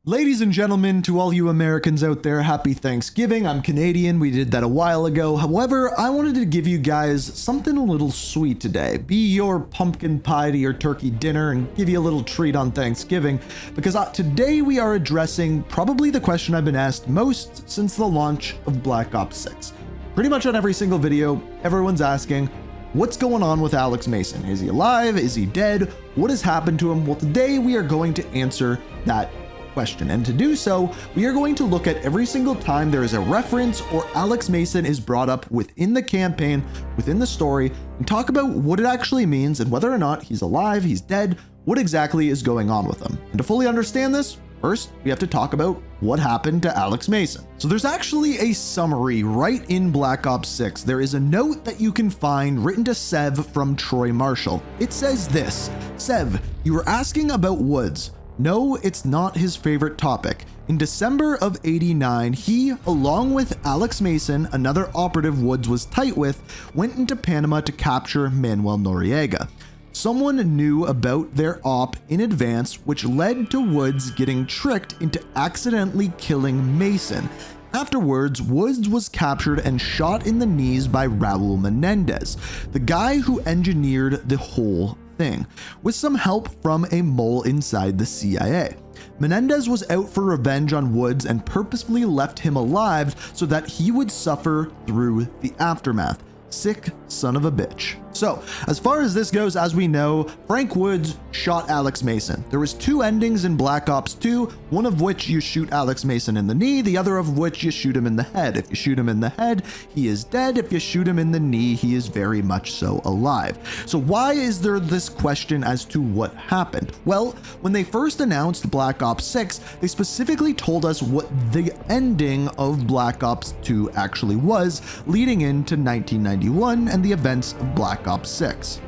Ladies and gentlemen, to all you Americans out there, happy Thanksgiving. I'm Canadian, we did that a while ago. However, I wanted to give you guys something a little sweet today. Be your pumpkin pie to your turkey dinner and give you a little treat on Thanksgiving, because today we are addressing probably the question I've been asked most since the launch of Black Ops 6. Pretty much on every single video, everyone's asking, what's going on with Alex Mason? Is he alive? Is he dead? What has happened to him? Well, today we are going to answer that question. And to do so, we are going to look at every single time there is a reference or Alex Mason is brought up within the campaign, within the story, and talk about what it actually means and whether or not he's alive, he's dead, what exactly is going on with him. And to fully understand this, first, we have to talk about what happened to Alex Mason. So there's actually a summary right in Black Ops 6. There is a note that you can find written to Sev from Troy Marshall. It says this: Sev, you were asking about Woods. No, it's not his favorite topic. In December of '89, he, along with Alex Mason, another operative Woods was tight with, went into Panama to capture Manuel Noriega. Someone knew about their op in advance, which led to Woods getting tricked into accidentally killing Mason. Afterwards, Woods was captured and shot in the knees by Raul Menendez, the guy who engineered the whole thing, with some help from a mole inside the CIA. Menendez was out for revenge on Woods and purposefully left him alive so that he would suffer through the aftermath. Sick son of a bitch. So, as far as this goes, as we know, Frank Woods shot Alex Mason. There was two endings in Black Ops 2, one of which you shoot Alex Mason in the knee, the other of which you shoot him in the head. If you shoot him in the head, he is dead. If you shoot him in the knee, he is very much so alive. So why is there this question as to what happened? Well, when they first announced Black Ops 6, they specifically told us what the ending of Black Ops 2 actually was, leading into 1991 and the events of Black Ops 6.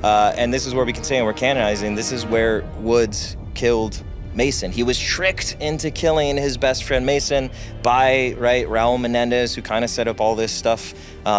And this is where we can say, and we're canonizing, this is where Woods killed Mason. He was tricked into killing his best friend Mason by, Raul Menendez, who kind of set up all this stuff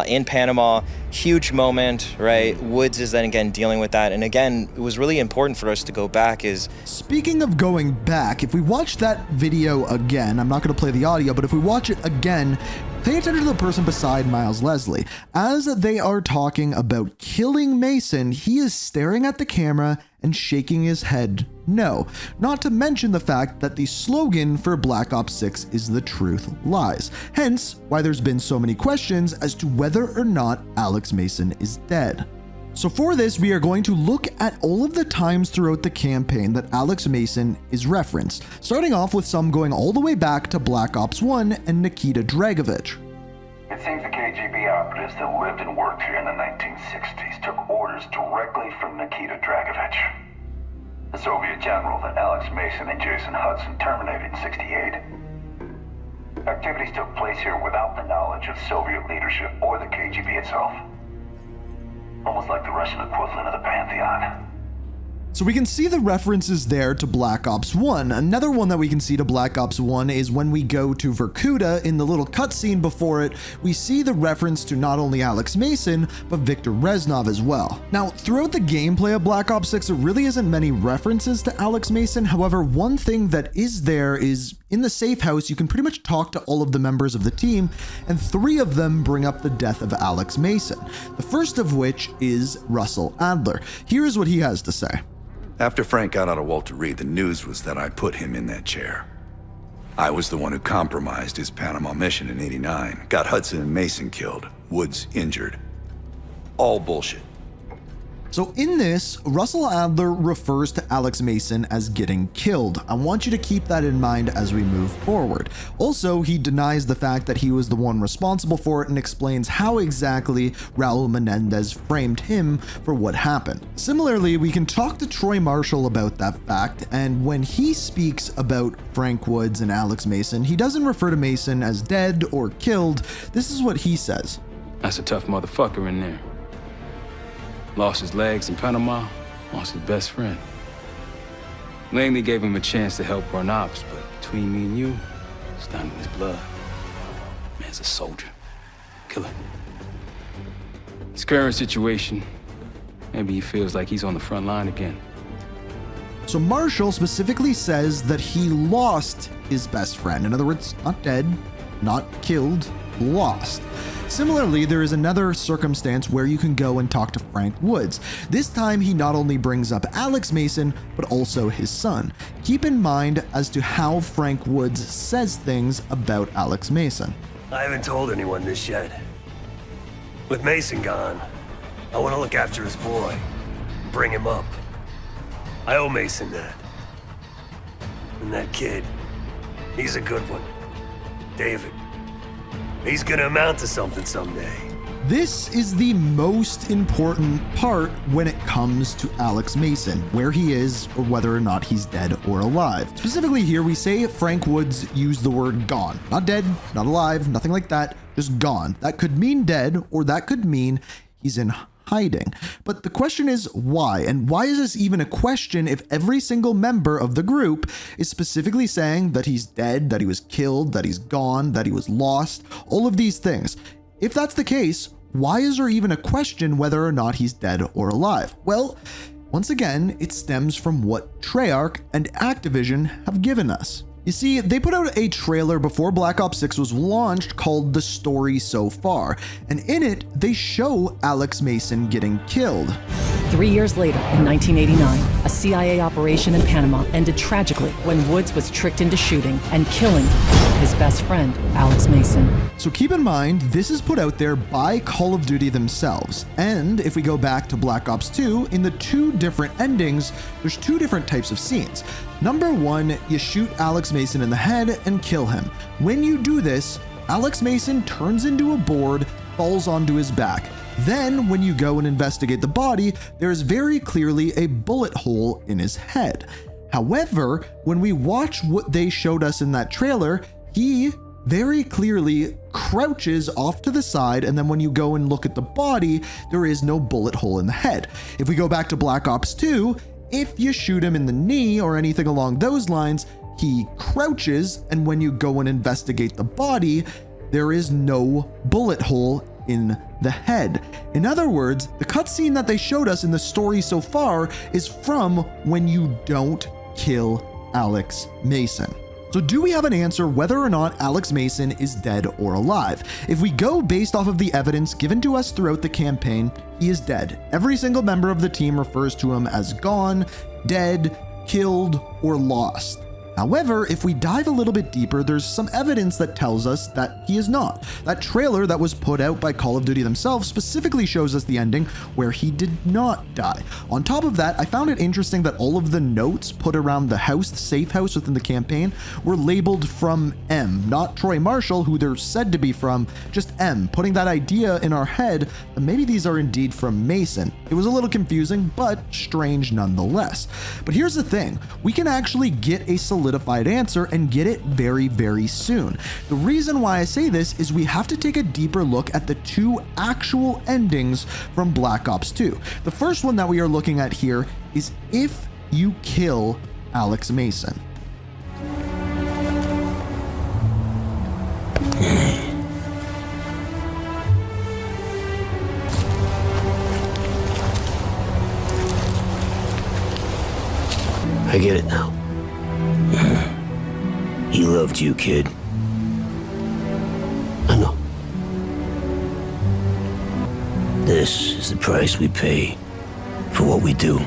in Panama. Huge moment, right? Woods is then again dealing with that. And again, it was really important for us to go back is... Speaking of going back, if we watch that video again, I'm not going to play the audio, but if we watch it again, pay attention to the person beside Miles Leslie. As they are talking about killing Mason, he is staring at the camera and shaking his head no. Not to mention the fact that the slogan for Black Ops 6 is "The truth lies." Hence, why there's been so many questions as to whether or not Alex Mason is dead. So for this, we are going to look at all of the times throughout the campaign that Alex Mason is referenced, starting off with some going all the way back to Black Ops 1 and Nikita Dragovich. It seems the KGB operatives that lived and worked here in the 1960s took orders directly from Nikita Dragovich, the Soviet general that Alex Mason and Jason Hudson terminated in '68. Activities took place here without the knowledge of Soviet leadership or the KGB itself. Almost like the Russian equivalent of the Pantheon. So we can see the references there to Black Ops 1. Another one that we can see to Black Ops 1 is when we go to Vorkuta. In the little cutscene before it, we see the reference to not only Alex Mason, but Viktor Reznov as well. Now, throughout the gameplay of Black Ops 6, there really isn't many references to Alex Mason. However, one thing that is there is in the safe house, you can pretty much talk to all of the members of the team, and 3 of them bring up the death of Alex Mason. The first of which is Russell Adler. Here's what he has to say. After Frank got out of Walter Reed, the news was that I put him in that chair. I was the one who compromised his Panama mission in '89, got Hudson and Mason killed, Woods injured. All bullshit. So in this, Russell Adler refers to Alex Mason as getting killed. I want you to keep that in mind as we move forward. Also, he denies the fact that he was the one responsible for it and explains how exactly Raul Menendez framed him for what happened. Similarly, we can talk to Troy Marshall about that fact, and when he speaks about Frank Woods and Alex Mason, he doesn't refer to Mason as dead or killed. This is what he says. That's a tough motherfucker in there. Lost his legs in Panama, lost his best friend. Langley gave him a chance to help run ops, but between me and you, it's down in his blood. Man's a soldier, killer. His current situation, maybe he feels like he's on the front line again. So Marshall specifically says that he lost his best friend. In other words, not dead, not killed, lost. Similarly, there is another circumstance where you can go and talk to Frank Woods. This time, he not only brings up Alex Mason, but also his son. Keep in mind as to how Frank Woods says things about Alex Mason. I haven't told anyone this yet. With Mason gone, I want to look after his boy, bring him up. I owe Mason that. And that kid, he's a good one. David. He's gonna amount to something someday. This is the most important part when it comes to Alex Mason, where he is or whether or not he's dead or alive. Specifically here, we say Frank Woods used the word gone. Not dead, not alive, nothing like that, just gone. That could mean dead, or that could mean he's in hiding. But the question is why? And why is this even a question if every single member of the group is specifically saying that he's dead, that he was killed, that he's gone, that he was lost, all of these things? If that's the case, why is there even a question whether or not he's dead or alive? Well, once again, it stems from what Treyarch and Activision have given us. You see, they put out a trailer before Black Ops 6 was launched called The Story So Far, and in it, they show Alex Mason getting killed. 3 years later, in 1989, a CIA operation in Panama ended tragically when Woods was tricked into shooting and killing his best friend, Alex Mason. So keep in mind, this is put out there by Call of Duty themselves. And if we go back to Black Ops 2, in the two different endings, there's two different types of scenes. Number one, you shoot Alex Mason in the head and kill him. When you do this, Alex Mason turns into a board, falls onto his back. Then, when you go and investigate the body, there is very clearly a bullet hole in his head. However, when we watch what they showed us in that trailer, he very clearly crouches off to the side, and then when you go and look at the body, there is no bullet hole in the head. If we go back to Black Ops 2, if you shoot him in the knee or anything along those lines, he crouches, and when you go and investigate the body, there is no bullet hole in the head. In other words, the cutscene that they showed us in the story so far is from when you don't kill Alex Mason. So do we have an answer whether or not Alex Mason is dead or alive? If we go based off of the evidence given to us throughout the campaign, he is dead. Every single member of the team refers to him as gone, dead, killed, or lost. However, if we dive a little bit deeper, there's some evidence that tells us that he is not. That trailer that was put out by Call of Duty themselves specifically shows us the ending where he did not die. On top of that, I found it interesting that all of the notes put around the house, the safe house within the campaign, were labeled from M, not Troy Marshall, who they're said to be from, just M, putting that idea in our head that maybe these are indeed from Mason. It was a little confusing, but strange nonetheless. But here's the thing, we can actually get a solidified answer and get it very, very soon. The reason why I say this is we have to take a deeper look at the two actual endings from Black Ops 2. The first one that we are looking at here is if you kill Alex Mason. I get it now. He loved you, kid. I know. This is the price we pay for what we do.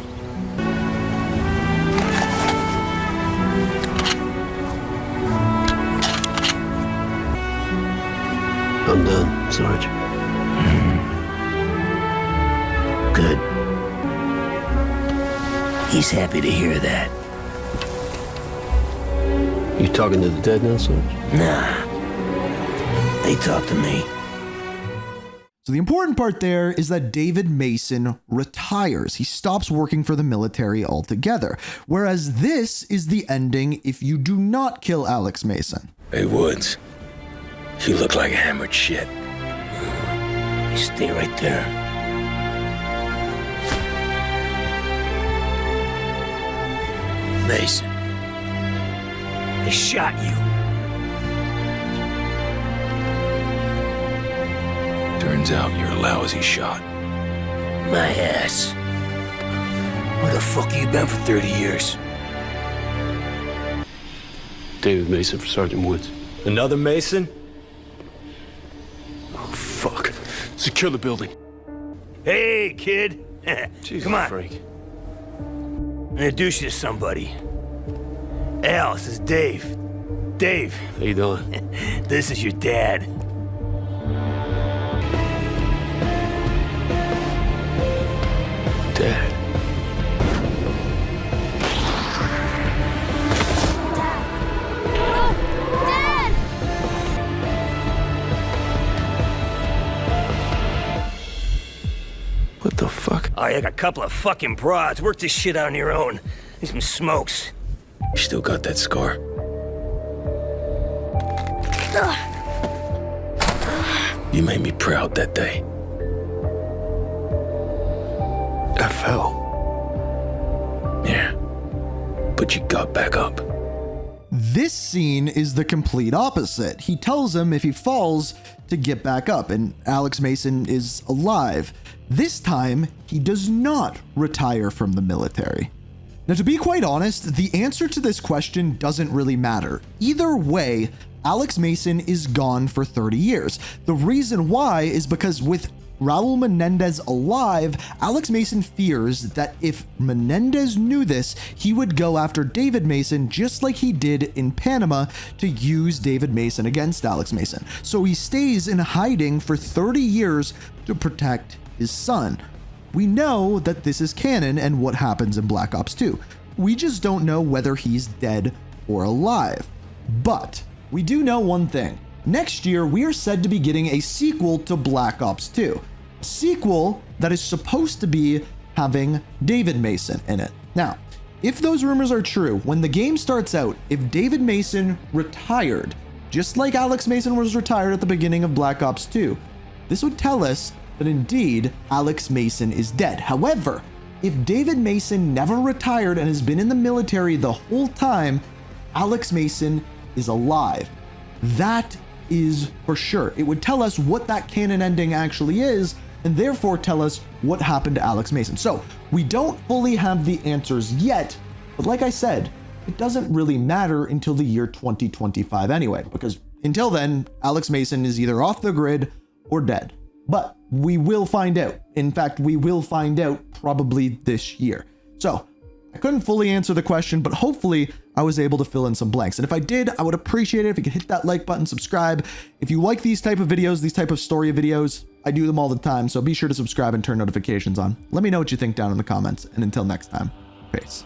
I'm done, Sarge. Good. He's happy to hear that. You talking to the dead now, Sarge? Nah. They talk to me. So the important part there is that David Mason retires. He stops working for the military altogether. Whereas this is the ending if you do not kill Alex Mason. Hey, Woods. You look like hammered shit. You stay right there. Mason. They shot you. Turns out you're a lousy shot. My ass. Where the fuck you been for 30 years? David Mason for Sergeant Woods. Another Mason? Oh, fuck. Secure the building. Hey, kid. Jesus, Come on. Frank. Introduce you to somebody. Al, this is Dave. Dave, How you doing? this is your dad. Dad. Dad! What the fuck? Oh, you got a couple of fucking broads. Work this shit out on your own. Need some smokes. You still got that scar? You made me proud that day. I fell. Yeah. But you got back up. This scene is the complete opposite. He tells him if he falls to get back up, and Alex Mason is alive. This time, he does not retire from the military. Now, to be quite honest, the answer to this question doesn't really matter. Either way, Alex Mason is gone for 30 years. The reason why is because with Raul Menendez alive, Alex Mason fears that if Menendez knew this, he would go after David Mason just like he did in Panama to use David Mason against Alex Mason. So he stays in hiding for 30 years to protect his son. We know that this is canon and what happens in Black Ops 2. We just don't know whether he's dead or alive. But we do know one thing. Next year, we are said to be getting a sequel to Black Ops 2. A sequel that is supposed to be having David Mason in it. Now, if those rumors are true, when the game starts out, if David Mason retired, just like Alex Mason was retired at the beginning of Black Ops 2, this would tell us that indeed Alex Mason is dead. However, if David Mason never retired and has been in the military the whole time, Alex Mason is alive. That is for sure. It would tell us what that canon ending actually is, and therefore tell us what happened to Alex Mason. So we don't fully have the answers yet, but like I said, it doesn't really matter until the year 2025 anyway, because until then, Alex Mason is either off the grid or dead. But we will find out. In fact, we will find out probably this year. So I couldn't fully answer the question, but hopefully I was able to fill in some blanks. And if I did, I would appreciate it if you could hit that like button, subscribe. If you like these type of videos, these type of story videos, I do them all the time. So be sure to subscribe and turn notifications on. Let me know what you think down in the comments. And until next time, peace.